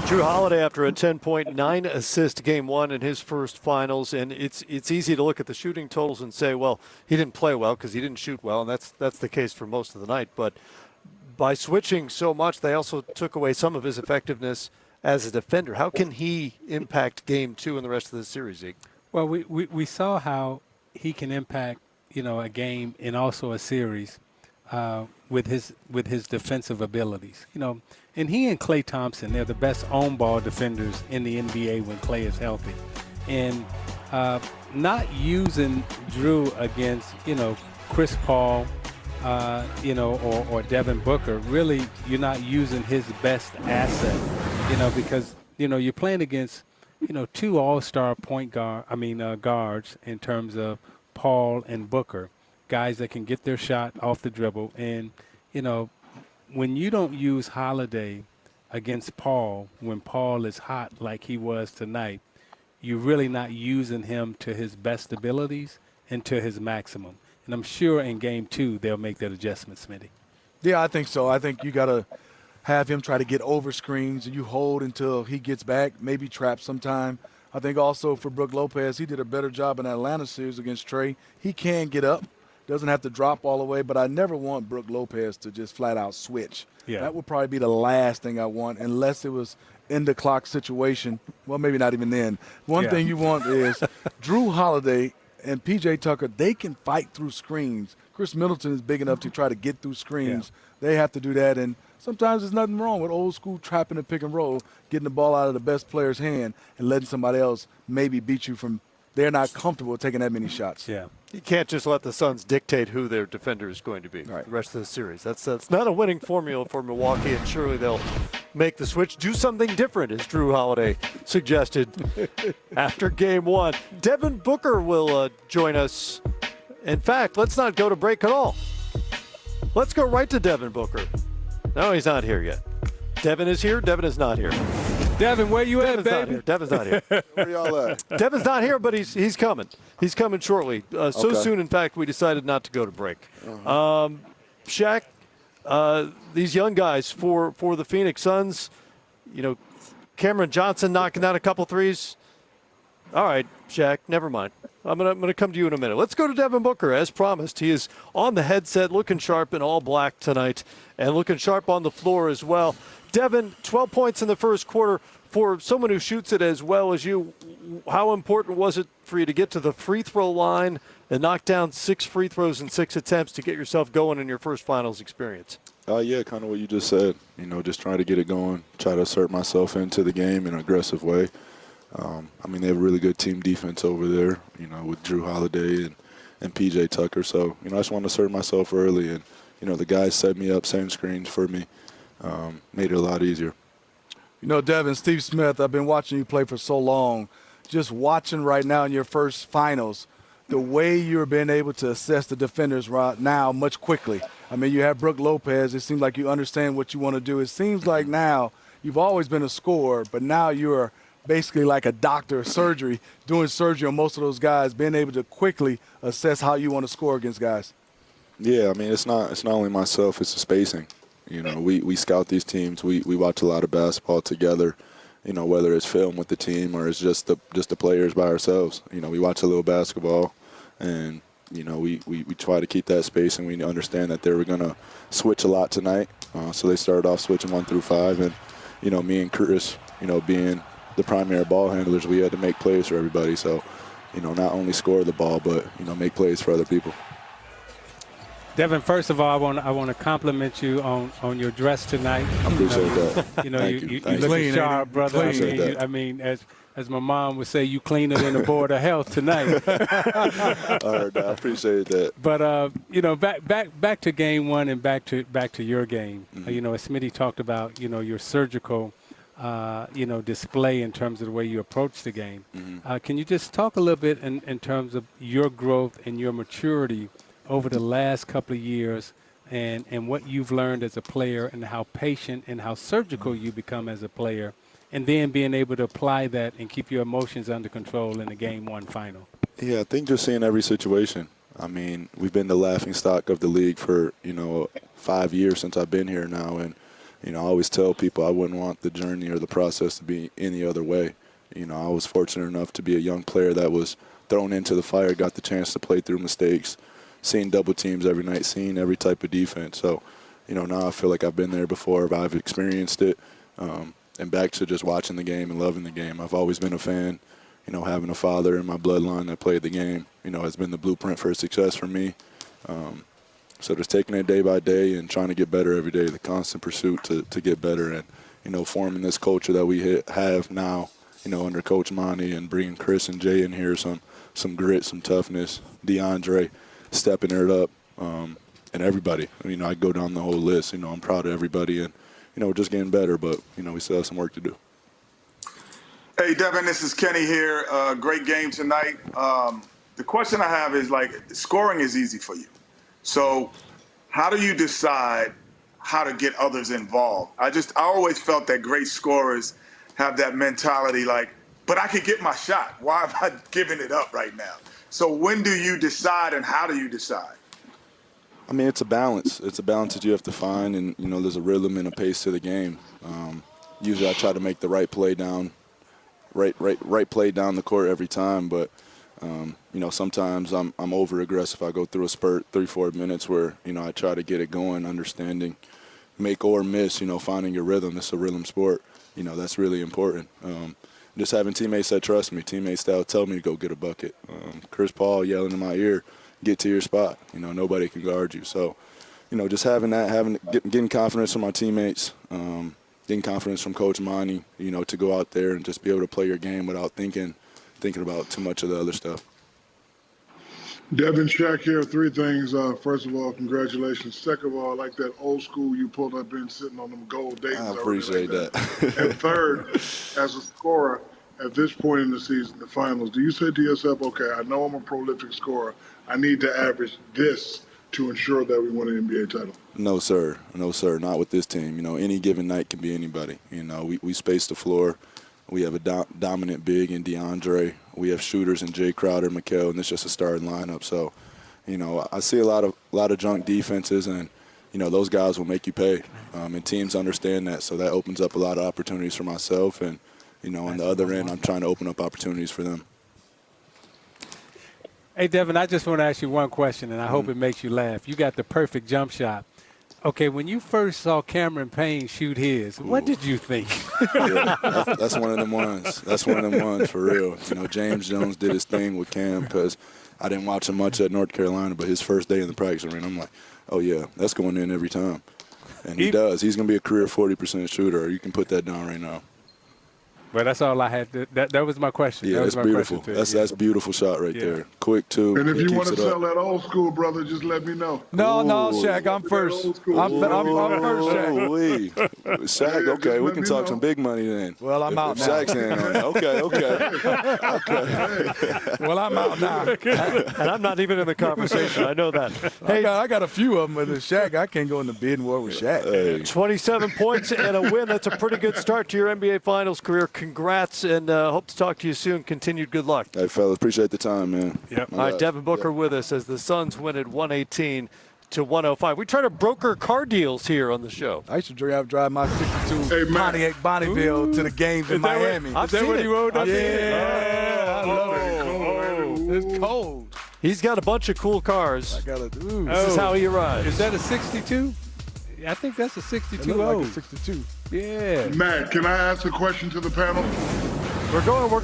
Drew Holiday after a 10.9 assist game one in his first finals, and it's easy to look at the shooting totals and say, well, he didn't play well because he didn't shoot well, and that's the case for most of the night. But by switching so much, they also took away some of his effectiveness as a defender. How can he impact game two and the rest of the series, Zeke? Well, we saw how he can impact, a game and also a series with his defensive abilities. And he and Klay Thompson, they're the best on-ball defenders in the NBA when Klay is healthy. And not using Drew against, Chris Paul, or Devin Booker, really you're not using his best asset, because, you're playing against, two all-star guards in terms of Paul and Booker, guys that can get their shot off the dribble. And, when you don't use Holiday against Paul, when Paul is hot like he was tonight, you're really not using him to his best abilities and to his maximum. And I'm sure in game two they'll make that adjustment, Smitty. Yeah, I think so. I think you got to have him try to get over screens, and you hold until he gets back, maybe trap sometime. I think also for Brook Lopez, he did a better job in the Atlanta series against Trey. He can get up, doesn't have to drop all the way, but I never want Brook Lopez to just flat out switch. Yeah. That would probably be the last thing I want, unless it was in the clock situation. Well, maybe not even then. One thing you want is Drew Holiday and P.J. Tucker, they can fight through screens. Chris Middleton is big enough to try to get through screens. Yeah. They have to do that, and sometimes there's nothing wrong with old school trapping and pick and roll, getting the ball out of the best player's hand and letting somebody else maybe beat you from they're not comfortable taking that many shots. Yeah. You can't just let the Suns dictate who their defender is going to be the rest of the series. That's not a winning formula for Milwaukee, and surely they'll make the switch. Do something different, as Drew Holiday suggested after game one. Devin Booker will join us. In fact, let's not go to break at all. Let's go right to Devin Booker. No, he's not here yet. Devin is here. Devin is not here. Devin, where you at, baby? Devin's not here. Where y'all at? Devin's not here, but he's coming. He's coming shortly. So soon, in fact, we decided not to go to break. Shaq, these young guys for the Phoenix Suns, Cameron Johnson knocking down a couple threes. All right, Shaq, never mind. I'm gonna come to you in a minute. Let's go to Devin Booker, as promised. He is on the headset, looking sharp in all black tonight, and looking sharp on the floor as well. Devin, 12 points in the first quarter. For someone who shoots it as well as you, how important was it for you to get to the free throw line and knock down 6 free throws in 6 attempts to get yourself going in your first finals experience? Yeah, kind of what you just said. Just trying to get it going, try to assert myself into the game in an aggressive way. They have a really good team defense over there, with Drew Holiday and P.J. Tucker. So, I just wanted to assert myself early, and, the guys set me up, setting screens for me, made it a lot easier. Devin, Steve Smith, I've been watching you play for so long. Just watching right now in your first finals, the way you're being able to assess the defenders right now much quickly. You have Brook Lopez. It seems like you understand what you want to do. It seems like now you've always been a scorer, but now you're basically like a doctor of surgery, doing surgery on most of those guys, being able to quickly assess how you want to score against guys. Yeah, it's not only myself, it's the spacing. We scout these teams. We watch a lot of basketball together, whether it's film with the team or it's just the players by ourselves. We watch a little basketball, and, we try to keep that space, and we understand that they were going to switch a lot tonight. So they started off switching 1 through 5, and, me and Curtis, being the primary ball handlers, we had to make plays for everybody. So, not only score the ball, but, make plays for other people. Devin, first of all, I want to compliment you on your dress tonight. I appreciate that. You look sharp, brother. As my mom would say, you cleaner than the Board of Health tonight. I appreciate that. But back to game one and back to your game. Mm-hmm. As Smitty talked about, your surgical, display in terms of the way you approach the game. Mm-hmm. Can you just talk a little bit in terms of your growth and your maturity over the last couple of years, and what you've learned as a player, and how patient and how surgical you become as a player, and then being able to apply that and keep your emotions under control in the game one final? Yeah, I think just seeing every situation. We've been the laughingstock of the league for, 5 years since I've been here now, and I always tell people I wouldn't want the journey or the process to be any other way. I was fortunate enough to be a young player that was thrown into the fire, got the chance to play through mistakes, seeing double teams every night, seeing every type of defense. So, now I feel like I've been there before, but I've experienced it. And back to just watching the game and loving the game. I've always been a fan. Having a father in my bloodline that played the game, has been the blueprint for success for me. So just taking it day by day and trying to get better every day, the constant pursuit to get better and, forming this culture that we have now, under Coach Monty and bringing Chris and Jay in here, some grit, some toughness, DeAndre stepping it up, and everybody. I go down the whole list. I'm proud of everybody and, we're just getting better, but, we still have some work to do. Hey, Devin, this is Kenny here. Great game tonight. The question I have is, scoring is easy for you. So how do you decide how to get others involved? I always felt that great scorers have that mentality but I could get my shot. Why am I giving it up right now? So when do you decide and how do you decide? It's a balance. It's a balance that you have to find, and, there's a rhythm and a pace to the game. Usually I try to make the right play down the court every time, but sometimes I'm over aggressive. I go through a spurt 3-4 minutes where I try to get it going, understanding make or miss, finding your rhythm. It's a rhythm sport. That's really important. Just having teammates that trust me, teammates that tell me to go get a bucket. Chris Paul yelling in my ear, get to your spot. Nobody can guard you. So, just having that, getting confidence from my teammates, getting confidence from Coach Monty, to go out there and just be able to play your game without thinking about too much of the other stuff. Devin, Shaq here. 3 things. First of all, congratulations. Second of all, I like that old school you pulled up in sitting on them gold Daytons. I appreciate really like that. And third, as a scorer, at this point in the season, the finals, do you say to yourself, okay, I know I'm a prolific scorer. I need to average this to ensure that we win an NBA title? No, sir. No, sir. Not with this team. Any given night can be anybody. We space the floor. We have a dominant big in DeAndre. We have shooters in Jay Crowder, Mikal, and it's just a starting lineup. So, I see a lot of junk defenses, and, those guys will make you pay. And teams understand that, so that opens up a lot of opportunities for myself. And, on the other end, I'm trying to open up opportunities for them. Hey, Devin, I just want to ask you one question, and I hope it makes you laugh. You got the perfect jump shot. Okay, when you first saw Cameron Payne shoot his, what did you think? Yeah, that's one of them ones. That's one of them ones for real. James Jones did his thing with Cam because I didn't watch him much at North Carolina, but his first day in the practice arena, I'm like, oh, yeah, that's going in every time. And he does. He's going to be a career 40% shooter. You can put that down right now. Well, that's all I had. That was my question. Yeah, that's beautiful. That's a beautiful shot right there. Quick, too. And if you want to sell that old school, brother, just let me know. No, Shaq, I'm first. I'm first, Shaq. Shaq, okay, we can talk some big money then. Well, I'm out now. Shaq's in on it. Okay. Well, I'm out now. And I'm not even in the conversation. I know that. Hey, I got a few of them, but Shaq, I can't go in the bidding war with Shaq. Hey. 27 points and a win. That's a pretty good start to your NBA Finals career. Congrats, and hope to talk to you soon. Continued good luck. Hey, fellas, appreciate the time, man. Yep. All right, Devin Booker with us as the Suns win at 118-105. We try to broker car deals here on the show. I used to drive my 62 Pontiac Bonneville to the games in Miami. Is that what you rode up Yeah, I love it. It's cold. He's got a bunch of cool cars. This is how he rides. Is that a 62? I think that's a 62. Like a 62. Yeah. Matt, can I ask a question to the panel? We're going to